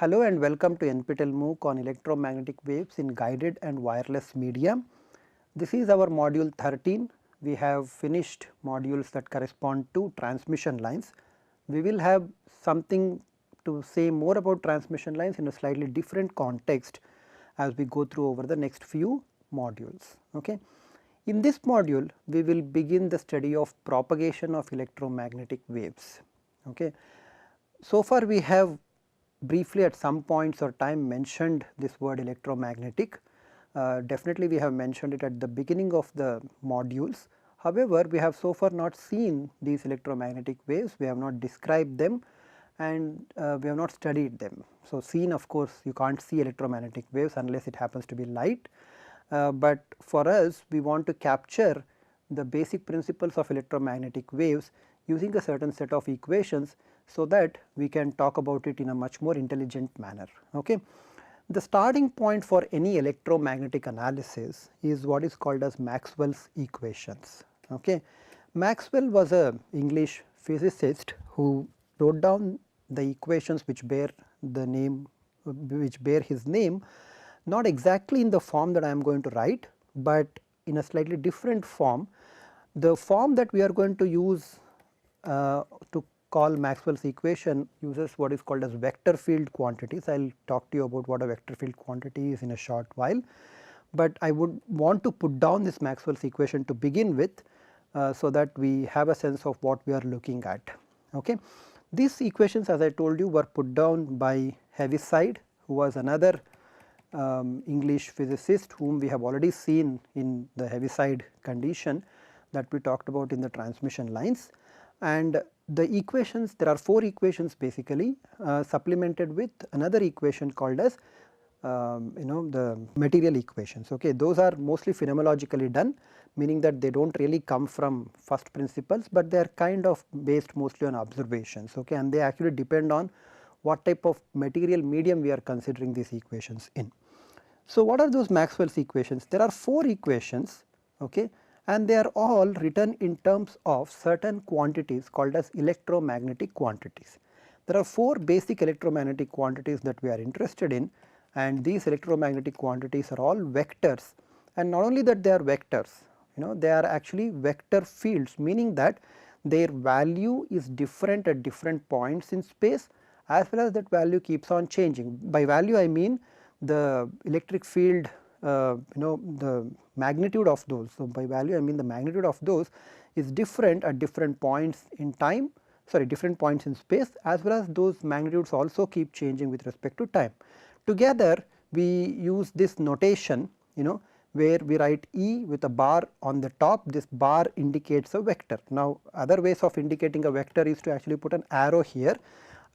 Hello and welcome to NPTEL MOOC on electromagnetic waves in guided and wireless media. This is our module 13. We have finished modules that correspond to transmission lines. We will have something to say more about transmission lines in a slightly different context as we go through over the next few modules. Okay. In this module, we will begin the study of propagation of electromagnetic waves. Okay. So far we have briefly at some points or time mentioned this word electromagnetic. Definitely we have mentioned it at the beginning of the modules. However, we have so far not seen these electromagnetic waves, we have not described them and we have not studied them. So, seen, of course, you can't see electromagnetic waves unless it happens to be light, but for us we want to capture the basic principles of electromagnetic waves using a certain set of equations, so that we can talk about it in a much more intelligent manner. Okay. The starting point for any electromagnetic analysis is what is called as Maxwell's equations. Okay. Maxwell was a English physicist who wrote down the equations which bear the name, which bear his name, not exactly in the form that I am going to write, but in a slightly different form. The form that we are going to use to call Maxwell's equation uses what is called as vector field quantities. I will talk to you about what a vector field quantity is in a short while, but I would want to put down this Maxwell's equation to begin with, so that we have a sense of what we are looking at. Okay. These equations, as I told you, were put down by Heaviside, who was another English physicist whom we have already seen in the Heaviside condition that we talked about in the transmission lines. And the equations, there are 4 equations basically, supplemented with another equation called as the material equations. Okay. Those are mostly phenomenologically done, meaning that they do not really come from first principles, but they are kind of based mostly on observations. Okay. And they actually depend on what type of material medium we are considering these equations in. So, what are those Maxwell's equations? There are 4 equations. Okay, and they are all written in terms of certain quantities called as electromagnetic quantities. There are 4 basic electromagnetic quantities that we are interested in, and these electromagnetic quantities are all vectors, and not only that they are vectors, they are actually vector fields, meaning that their value is different at different points in space, as well as that value keeps on changing. By value I mean the electric field, the magnitude of those. So, by value I mean the magnitude of those is different at different points in time, different points in space, as well as those magnitudes also keep changing with respect to time. Together we use this notation, where we write E with a bar on the top. This bar indicates a vector. Now, other ways of indicating a vector is to actually put an arrow here,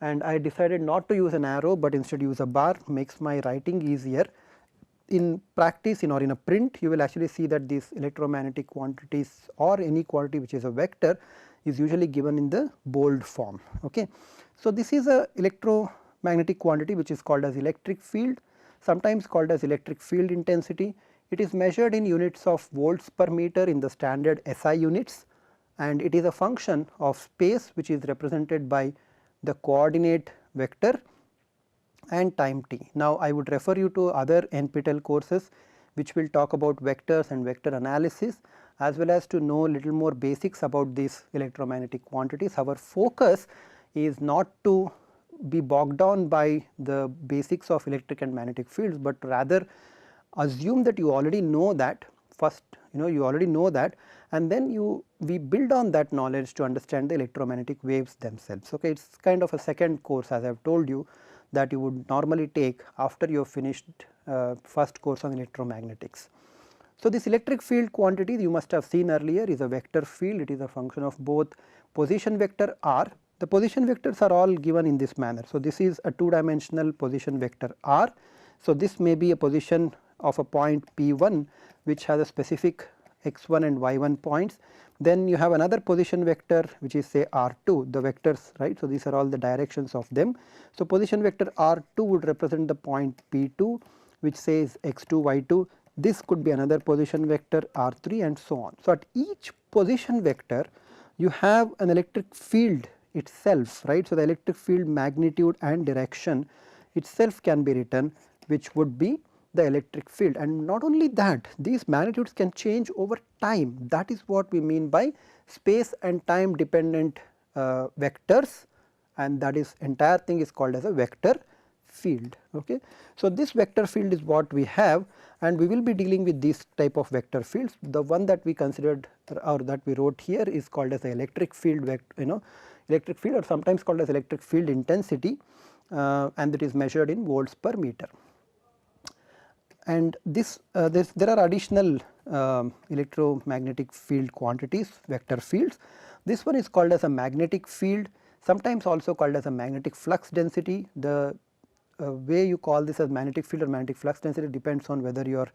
and I decided not to use an arrow, but instead use a bar, makes my writing easier. In practice, or in a print, you will actually see that these electromagnetic quantities or any quantity which is a vector is usually given in the bold form. Okay. So, this is a electromagnetic quantity which is called as electric field, sometimes called as electric field intensity. It is measured in units of volts per meter in the standard SI units, and it is a function of space which is represented by the coordinate vector and time t. Now, I would refer you to other NPTEL courses which will talk about vectors and vector analysis, as well as to know little more basics about these electromagnetic quantities. Our focus is not to be bogged down by the basics of electric and magnetic fields, but rather assume that you already know that first, you already know that, and then we build on that knowledge to understand the electromagnetic waves themselves. Okay. It is kind of a second course, as I have told you, that you would normally take after you have finished first course on electromagnetics. So, this electric field quantity you must have seen earlier is a vector field. It is a function of both position vector r. The position vectors are all given in this manner. So, this is a 2-dimensional position vector r. So, this may be a position of a point P1 which has a specific x1 and y1 points. Then you have another position vector which is say r2, the vectors, right. So, these are all the directions of them. So, position vector r2 would represent the point P2 which says x2 y2. This could be another position vector r3 and so on. So, at each position vector you have an electric field itself, right. So, the electric field magnitude and direction itself can be written, which would be the electric field. And not only that, these magnitudes can change over time. That is what we mean by space and time dependent vectors, and that is entire thing is called as a vector field. Okay. So, this vector field is what we have, and we will be dealing with this type of vector fields. The one that we considered or that we wrote here is called as the electric field electric field, or sometimes called as electric field intensity, and it is measured in volts per meter. And there are additional electromagnetic field quantities, vector fields. This one is called as a magnetic field, sometimes also called as a magnetic flux density. The way you call this as magnetic field or magnetic flux density depends on whether you are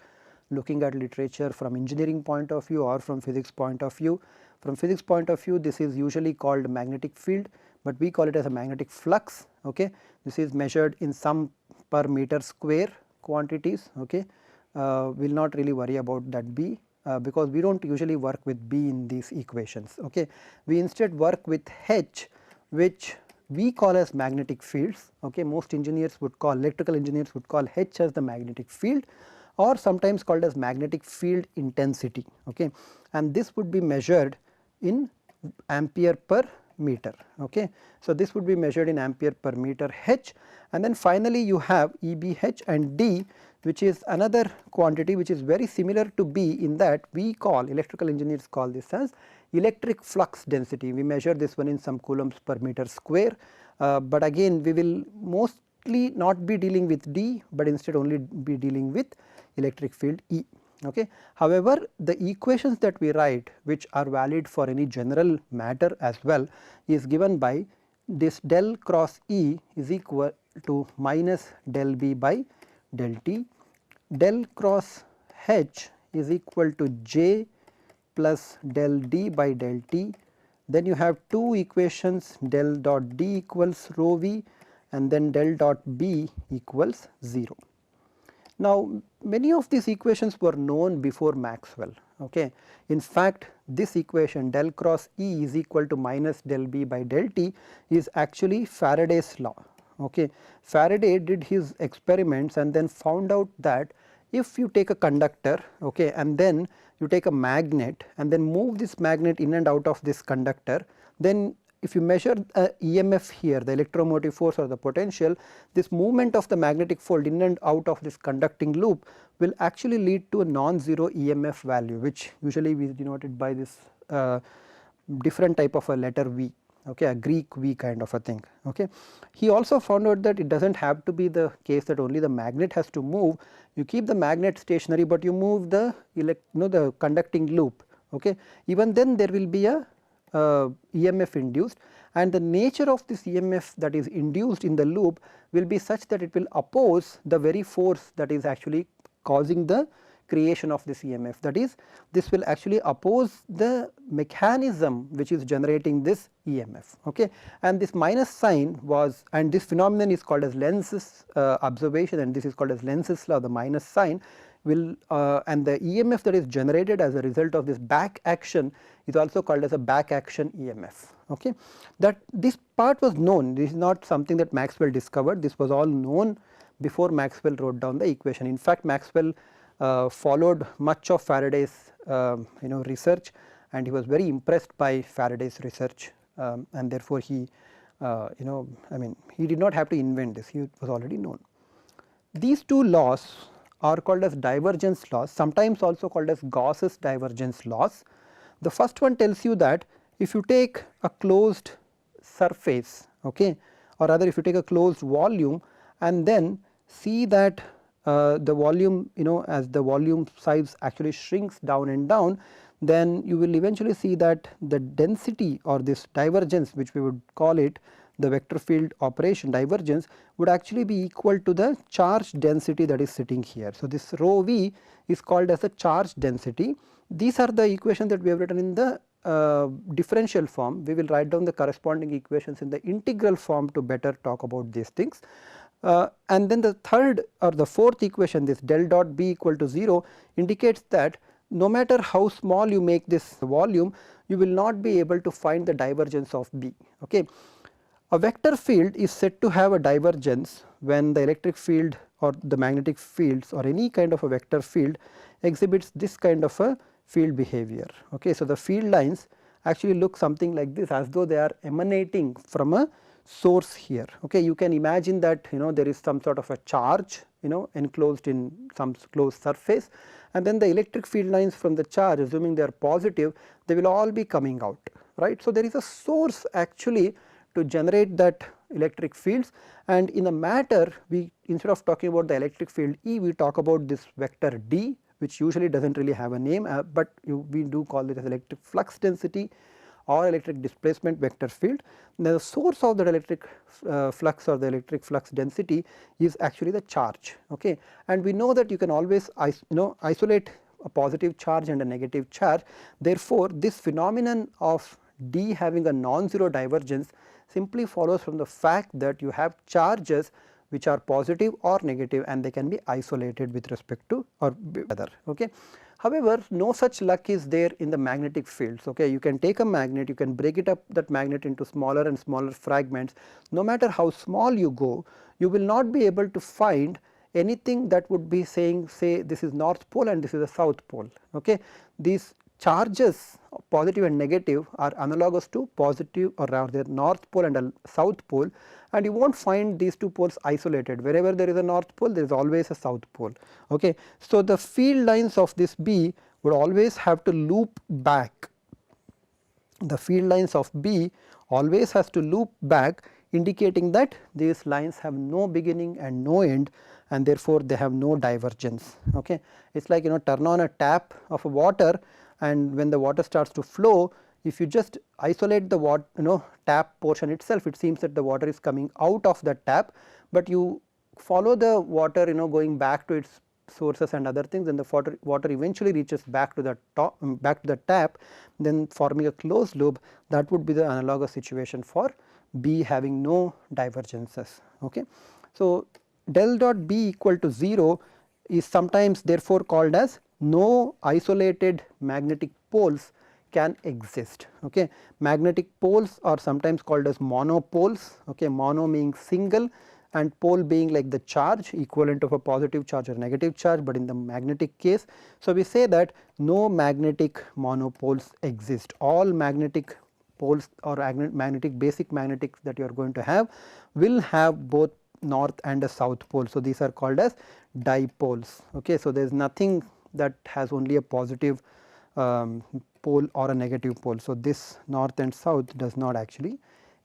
looking at literature from engineering point of view or from physics point of view. From physics point of view, this is usually called magnetic field, but we call it as a magnetic flux. Okay. This is measured in some per meter square quantities. Okay. We will not really worry about that B, because we do not usually work with B in these equations. Okay. We instead work with H, which we call as magnetic fields. Okay. Most engineers would call, electrical engineers would call H as the magnetic field, or sometimes called as magnetic field intensity. Okay. And this would be measured in ampere per meter. Okay. So, this would be measured in ampere per meter H, and then finally you have EBH and D, which is another quantity which is very similar to B in that we call, electrical engineers call this as electric flux density. We measure this one in some coulombs per meter square, but again we will mostly not be dealing with D, but instead only be dealing with electric field E. Okay. However, the equations that we write, which are valid for any general matter as well, is given by this del cross E is equal to minus del B by del T, del cross H is equal to J plus del D by del T. Then you have two equations, del dot D equals rho V and then del dot B equals 0. Now, many of these equations were known before Maxwell. Okay. In fact, this equation del cross E is equal to minus del B by del T is actually Faraday's law. Okay. Faraday did his experiments and then found out that if you take a conductor, okay, and then you take a magnet and then move this magnet in and out of this conductor, then if you measure EMF here, the electromotive force or the potential, this movement of the magnetic field in and out of this conducting loop will actually lead to a non-zero EMF value, which usually we denoted by this different type of a letter V, okay, a Greek V kind of a thing. Okay. He also found out that it does not have to be the case that only the magnet has to move. You keep the magnet stationary, but you move the the conducting loop. Okay. Even then there will be a EMF induced, and the nature of this EMF that is induced in the loop will be such that it will oppose the very force that is actually causing the creation of this EMF. That is, this will actually oppose the mechanism which is generating this EMF. Okay. And this minus sign was, and this phenomenon is called as Lenz's observation, and this is called as Lenz's law. The minus sign will and the EMF that is generated as a result of this back action is also called as a back action EMF. Okay. That this part was known, this is not something that Maxwell discovered, this was all known before Maxwell wrote down the equation. In fact, Maxwell followed much of Faraday's research, and he was very impressed by Faraday's research, and therefore he he did not have to invent this, it was already known. These two laws are called as divergence laws, sometimes also called as Gauss's divergence laws. The first one tells you that if you take a closed surface, okay, or rather if you take a closed volume and then see that the volume, as the volume size actually shrinks down and down, then you will eventually see that the density or this divergence, which we would call it the vector field operation divergence, would actually be equal to the charge density that is sitting here. So, this rho V is called as a charge density. These are the equations that we have written in the differential form. We will write down the corresponding equations in the integral form to better talk about these things. And then the third or the fourth equation, this del dot B equal to 0, indicates that no matter how small you make this volume, you will not be able to find the divergence of B. Okay. A vector field is said to have a divergence when the electric field or the magnetic fields or any kind of a vector field exhibits this kind of a field behavior. Okay. So, the field lines actually look something like this, as though they are emanating from a source here. Okay. You can imagine that there is some sort of a charge enclosed in some closed surface, and then the electric field lines from the charge, assuming they are positive, they will all be coming out, right. So, there is a source actually to generate that electric fields, and in the matter we, instead of talking about the electric field E, we talk about this vector D, which usually does not really have a name, but we do call it as electric flux density or electric displacement vector field. Now, the source of the electric flux or the electric flux density is actually the charge. Okay. And we know that you can always isolate a positive charge and a negative charge. Therefore, this phenomenon of D having a non-zero divergence simply follows from the fact that you have charges which are positive or negative, and they can be isolated with respect to or other. Okay. However, no such luck is there in the magnetic fields. Okay. You can take a magnet, you can break it up, that magnet, into smaller and smaller fragments. No matter how small you go, you will not be able to find anything that would be saying, say, this is north pole and this is the south pole. Okay. These charges, positive and negative, are analogous to positive, or rather north pole and a south pole, and you will not find these two poles isolated. Wherever there is a north pole, there is always a south pole. Okay. So, the field lines of this B would always have to loop back. The field lines of B always has to loop back, indicating that these lines have no beginning and no end, and therefore, they have no divergence. Okay. It is like turn on a tap of water, and when the water starts to flow, if you just isolate the water tap portion itself, it seems that the water is coming out of the tap, but you follow the water going back to its sources and other things, and the water eventually reaches back to the top, back to the tap, then forming a closed loop. That would be the analogous situation for B having no divergences. Okay. So, del dot B equal to 0 is sometimes therefore called as no isolated magnetic poles can exist. Okay. Magnetic poles are sometimes called as monopoles. Okay. Mono meaning single, and pole being like the charge, equivalent of a positive charge or negative charge, but in the magnetic case. So, we say that no magnetic monopoles exist. All magnetic poles or magnetic basic magnetics that you are going to have will have both north and a south pole. So, these are called as dipoles. Okay. So, there is nothing that has only a positive pole or a negative pole. So, this north and south does not actually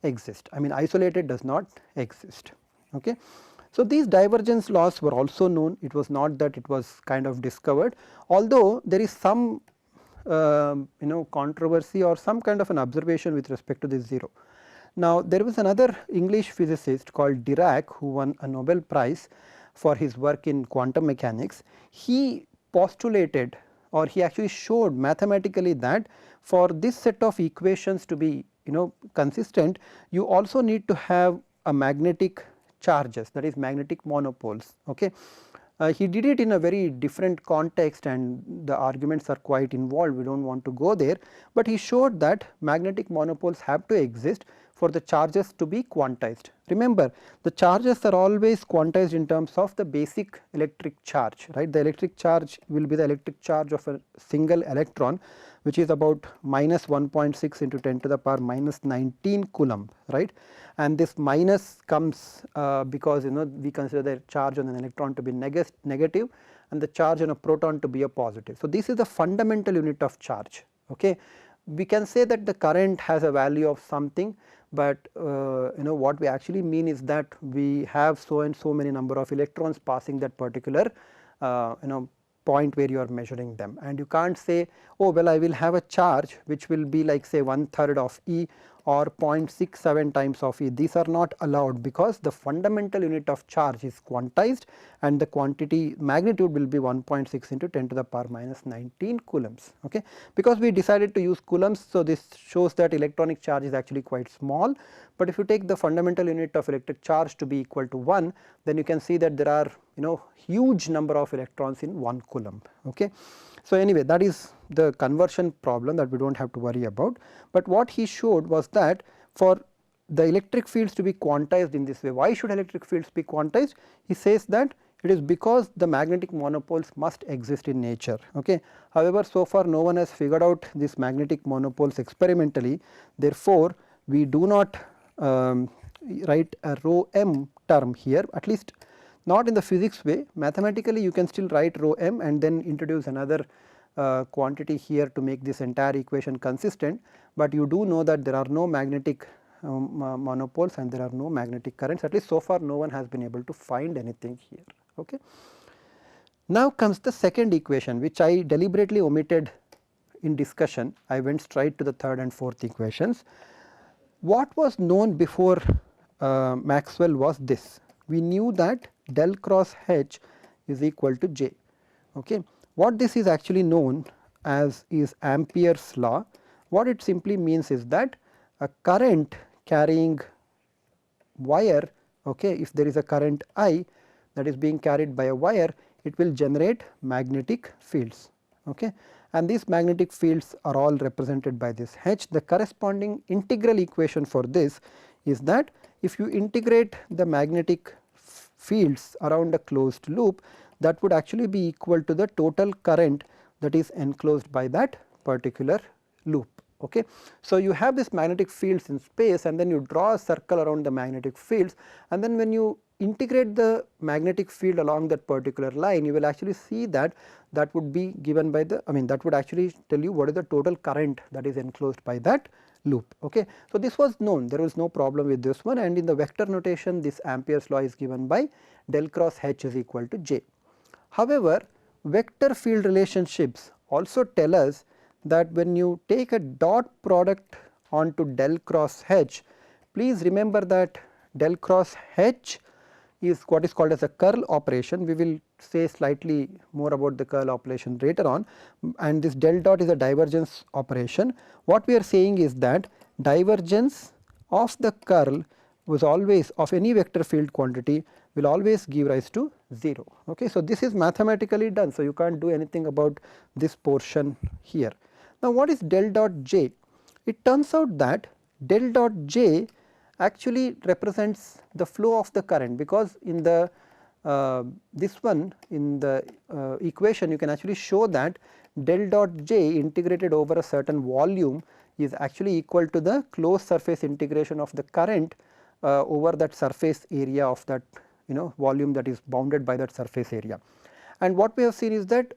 exist, I mean isolated does not exist. Okay. So, these divergence laws were also known, it was not that it was kind of discovered, although there is some controversy or some kind of an observation with respect to this 0. Now, there was another English physicist called Dirac who won a Nobel Prize for his work in quantum mechanics. He postulated, or he actually showed mathematically, that for this set of equations to be consistent, you also need to have a magnetic charges, that is magnetic monopoles. Okay. He did it in a very different context, and the arguments are quite involved, we do not want to go there, but he showed that magnetic monopoles have to exist for the charges to be quantized. Remember, the charges are always quantized in terms of the basic electric charge, right. The electric charge will be the electric charge of a single electron, which is about minus 1.6 into 10 to the power minus 19 coulomb, right. And this minus comes because we consider the charge on an electron to be negative and the charge on a proton to be a positive. So, this is the fundamental unit of charge. Okay. We can say that the current has a value of something, but what we actually mean is that we have so and so many number of electrons passing that particular point where you are measuring them, and you can't say, oh well, I will have a charge which will be like say 1/3 of E or 0.67 times of E. These are not allowed, because the fundamental unit of charge is quantized and the quantity magnitude will be 1.6 into 10 to the power minus 19 coulombs. Okay. Because we decided to use coulombs, so this shows that electronic charge is actually quite small, but if you take the fundamental unit of electric charge to be equal to 1, then you can see that there are huge number of electrons in 1 coulomb. Okay. So, anyway, that is the conversion problem that we do not have to worry about, but what he showed was that for the electric fields to be quantized in this way. Why should electric fields be quantized? He says that it is because the magnetic monopoles must exist in nature. Okay. However, so far no one has figured out these magnetic monopoles experimentally, therefore, we do not write a rho m term here, at least not in the physics way. Mathematically you can still write rho m and then introduce another quantity here to make this entire equation consistent, but you do know that there are no magnetic monopoles and there are no magnetic currents, at least so far no one has been able to find anything here. Okay. Now comes the second equation, which I deliberately omitted in discussion. I went straight to the third and fourth equations. What was known before Maxwell was this: we knew that del cross H is equal to J. Okay. What this is actually known as is Ampere's law. What it simply means is that a current carrying wire, okay, if there is a current I that is being carried by a wire, it will generate magnetic fields. Okay. And these magnetic fields are all represented by this H. The corresponding integral equation for this is that if you integrate the magnetic fields around a closed loop, that would actually be equal to the total current that is enclosed by that particular loop. Okay. So, you have this magnetic fields in space and then you draw a circle around the magnetic fields, and then when you integrate the magnetic field along that particular line, you will actually see that that would be given by the, that would actually tell you what is the total current that is enclosed by that loop. Okay. So, this was known, there was no problem with this one, and in the vector notation this Ampere's law is given by del cross H is equal to J. However, vector field relationships also tell us that when you take a dot product onto del cross H, please remember that del cross H is what is called as a curl operation. We will say slightly more about the curl operation later on, and this del dot is a divergence operation. What we are saying is that divergence of the curl was always of any vector field quantity will always give rise to 0. Okay. So, this is mathematically done. So, you can't do anything about this portion here. Now, what is del dot J? It turns out that del dot J actually represents the flow of the current, because in the this one in the equation you can actually show that del dot J integrated over a certain volume is actually equal to the closed surface integration of the current over that surface area of that volume that is bounded by that surface area. And what we have seen is that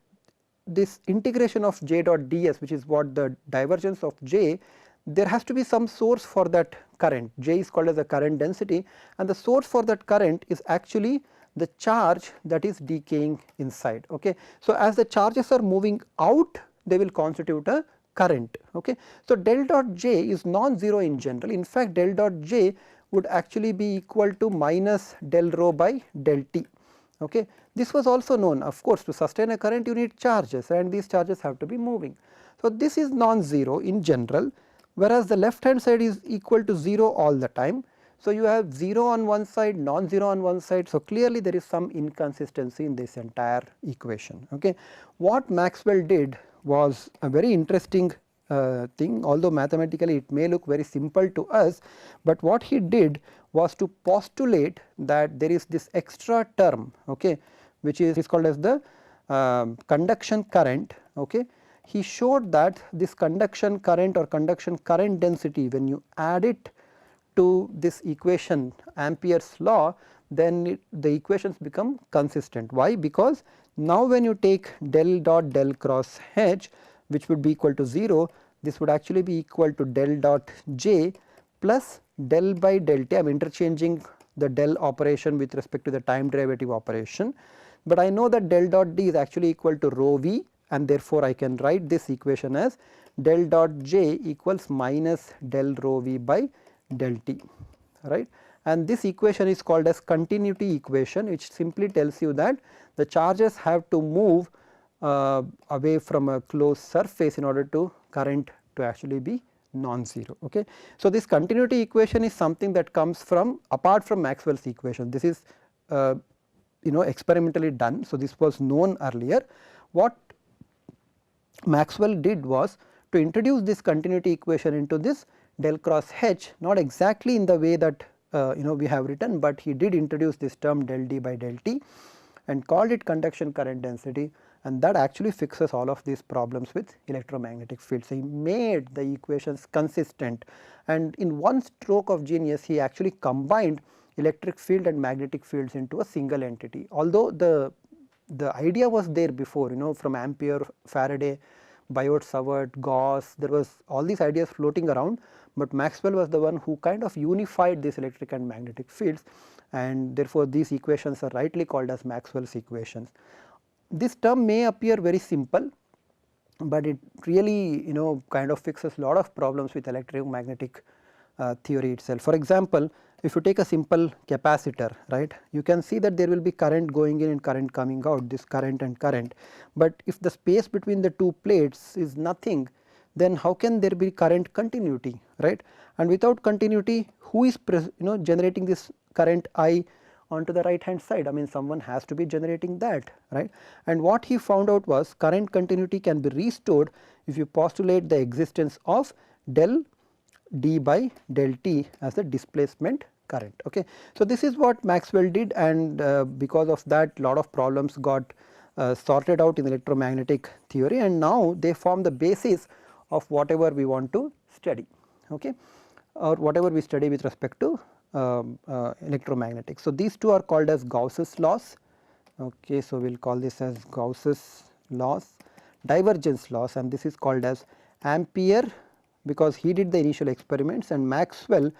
this integration of J dot ds, which is what the divergence of J, there has to be some source for that current. J is called as the current density, and the source for that current is actually the charge that is decaying inside. Okay. So, as the charges are moving out, they will constitute a current. Okay. So, del dot J is non-zero in general. In fact, del dot J would actually be equal to minus del rho by del T. Okay. This was also known, of course, to sustain a current you need charges, and these charges have to be moving. So, this is non-zero in general, whereas the left hand side is equal to 0 all the time. So, you have 0 on one side, non-zero on one side. So, clearly there is some inconsistency in this entire equation. Okay. What Maxwell did was a very interesting thing, although mathematically it may look very simple to us, but what he did was to postulate that there is this extra term, okay, which is called as the conduction current. Okay. He showed that this conduction current or conduction current density, when you add it to this equation Ampere's law, then the equations become consistent. Why? Because now when you take del dot del cross H, which would be equal to 0, this would actually be equal to del dot J plus del by del T. I am interchanging the del operation with respect to the time derivative operation, but I know that del dot D is actually equal to rho V, and therefore, I can write this equation as del dot J equals minus del rho V by del T, right. And this equation is called as continuity equation, which simply tells you that the charges have to move away from a closed surface in order to current to actually be non-zero. Okay. So, this continuity equation is something that comes from apart from Maxwell's equation. This is experimentally done. So, this was known earlier. What Maxwell did was to introduce this continuity equation into this del cross H, not exactly in the way that we have written, but he did introduce this term del D by del T and called it conduction current density, and that actually fixes all of these problems with electromagnetic fields. So, he made the equations consistent, and in one stroke of genius he actually combined electric field and magnetic fields into a single entity. Although the idea was there before, from Ampere, Faraday, Biot-Savart, Gauss, there was all these ideas floating around, but Maxwell was the one who kind of unified these electric and magnetic fields, and therefore these equations are rightly called as Maxwell's equations. This term may appear very simple, but it really kind of fixes a lot of problems with electromagnetic theory itself. For example, if you take a simple capacitor, right, you can see that there will be current going in and current coming out, this current and current, but if the space between the two plates is nothing, then how can there be current continuity, right? And without continuity, who is generating this current I onto the right hand side? I mean, someone has to be generating that, right? And what he found out was current continuity can be restored if you postulate the existence of del D by del T as the displacement current. Okay. So, this is what Maxwell did, and because of that lot of problems got sorted out in electromagnetic theory, and now they form the basis of whatever we want to study, okay, or whatever we study with respect to electromagnetics. So, these two are called as Gauss's laws. Okay. So, we will call this as Gauss's laws, divergence laws, and this is called as Ampere because he did the initial experiments, and Maxwell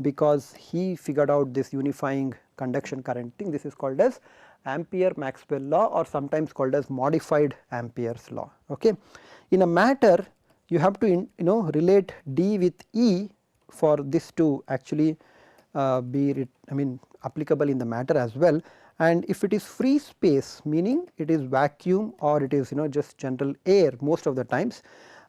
because he figured out this unifying conduction current thing. This is called as Ampere-Maxwell law, or sometimes called as modified Ampere's law. Okay. In a matter, you have to relate D with E for this to actually be applicable in the matter as well. And if it is free space, meaning it is vacuum or it is just general air most of the times,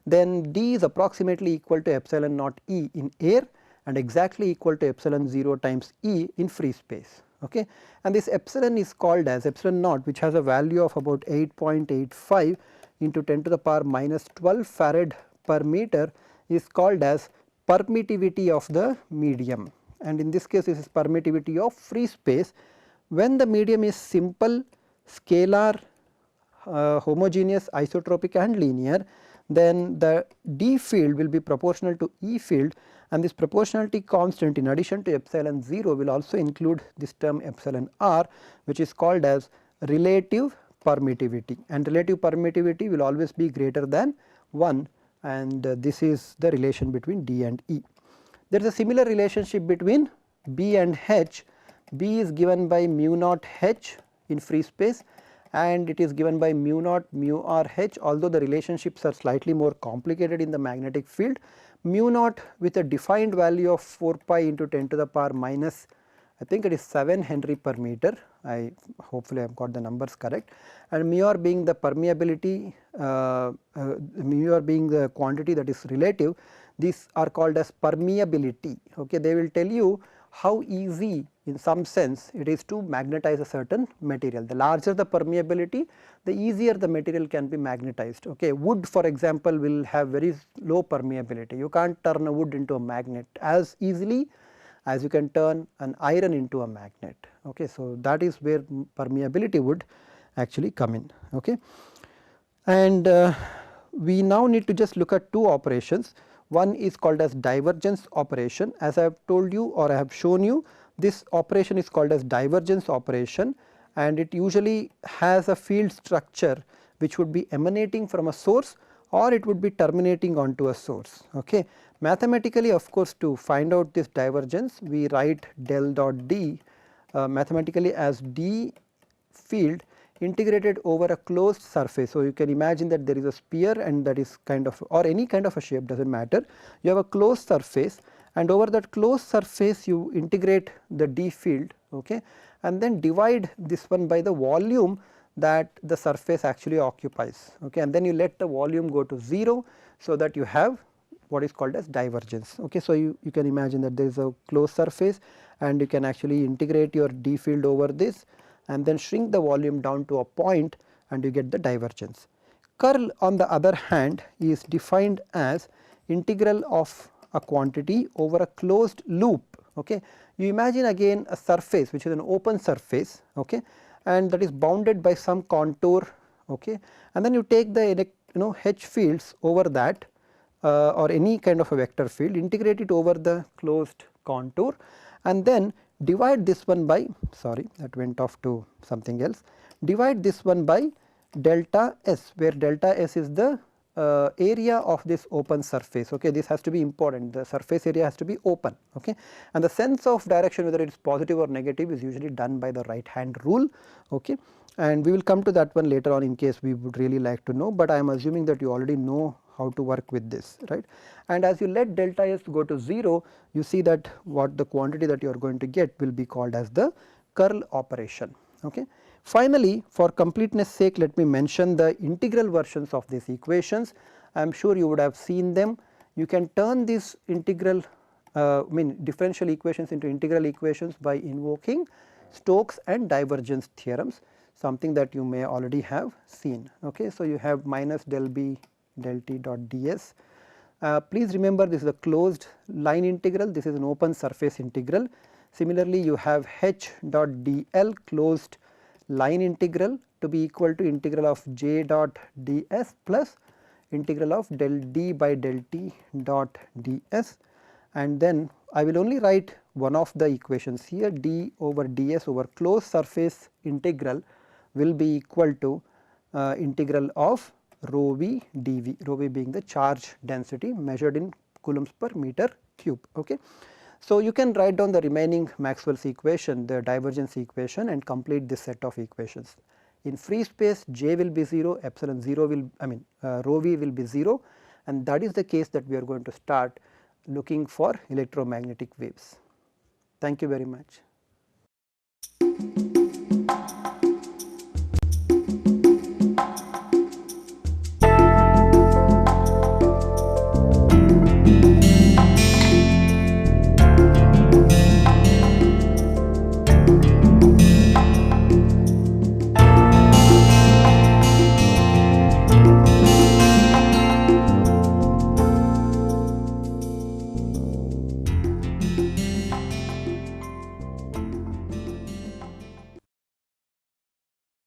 then D is approximately equal to epsilon naught E in air and exactly equal to epsilon 0 times E in free space. Okay. And this epsilon is called as epsilon naught, which has a value of about 8.85 into 10 to the power minus 12 farad per meter, is called as permittivity of the medium, and in this case this is permittivity of free space. When the medium is simple, scalar, homogeneous, isotropic and linear, then the D field will be proportional to E field, and this proportionality constant in addition to epsilon 0 will also include this term epsilon r, which is called as relative permittivity, and relative permittivity will always be greater than 1, and this is the relation between D and E. There is a similar relationship between B and H. B is given by mu naught H in free space, and it is given by mu naught mu r H, although the relationships are slightly more complicated in the magnetic field. Mu naught with a defined value of 4 pi into 10 to the power minus, I think it is 7 Henry per meter, hopefully I have got the numbers correct, and mu r being the permeability, mu r being the quantity that is relative, these are called as permeability. Okay. They will tell you how easy in some sense it is to magnetize a certain material. The larger the permeability, the easier the material can be magnetized. Okay. Wood, for example, will have very low permeability. You can't turn a wood into a magnet as easily as you can turn an iron into a magnet. Okay. So, that is where permeability would actually come in. Okay. And we now need to just look at two operations. One is called as divergence operation. As I have told you, or I have shown you, this operation is called as divergence operation, and it usually has a field structure which would be emanating from a source or it would be terminating onto a source. Okay. Mathematically, of course, to find out this divergence, we write del dot D mathematically as D field integrated over a closed surface. So, you can imagine that there is a sphere, and that is kind of, or any kind of a shape, does not matter. You have a closed surface, and over that closed surface you integrate the D field, okay, and then divide this one by the volume that the surface actually occupies, okay, and then you let the volume go to 0, so that you have what is called as divergence. Okay. So, you can imagine that there is a closed surface, and you can actually integrate your D field over this and then shrink the volume down to a point, and you get the divergence. Curl, on the other hand, is defined as integral of a quantity over a closed loop. Okay. You imagine again a surface which is an open surface, okay, and that is bounded by some contour, okay, and then you take the H fields over that or any kind of a vector field, integrate it over the closed contour, and then divide this one by, sorry, that went off to something else, divide this one by delta S, where delta S is the area of this open surface. Okay, this has to be important, the surface area has to be open, okay, and the sense of direction, whether it is positive or negative, is usually done by the right hand rule, okay, and we will come to that one later on in case we would really like to know, but I am assuming that you already know how to work with this, right. And as you let delta S go to 0, you see that what the quantity that you are going to get will be called as the curl operation. Okay. Finally, for completeness sake, let me mention the integral versions of these equations. I am sure you would have seen them. You can turn these integral differential equations into integral equations by invoking Stokes and divergence theorems, something that you may already have seen. Okay. So, you have minus del b del t dot ds. Please remember, this is a closed line integral, this is an open surface integral. Similarly, you have h dot dl closed line integral to be equal to integral of j dot ds plus integral of del d by del t dot ds, and then I will only write one of the equations here, d over ds over closed surface integral will be equal to integral of rho v dv, rho v being the charge density measured in coulombs per meter cube. Okay. So, you can write down the remaining Maxwell's equation, the divergence equation, and complete this set of equations. In free space, j will be 0, epsilon 0 will rho v will be 0, and that is the case that we are going to start looking for electromagnetic waves. Thank you very much.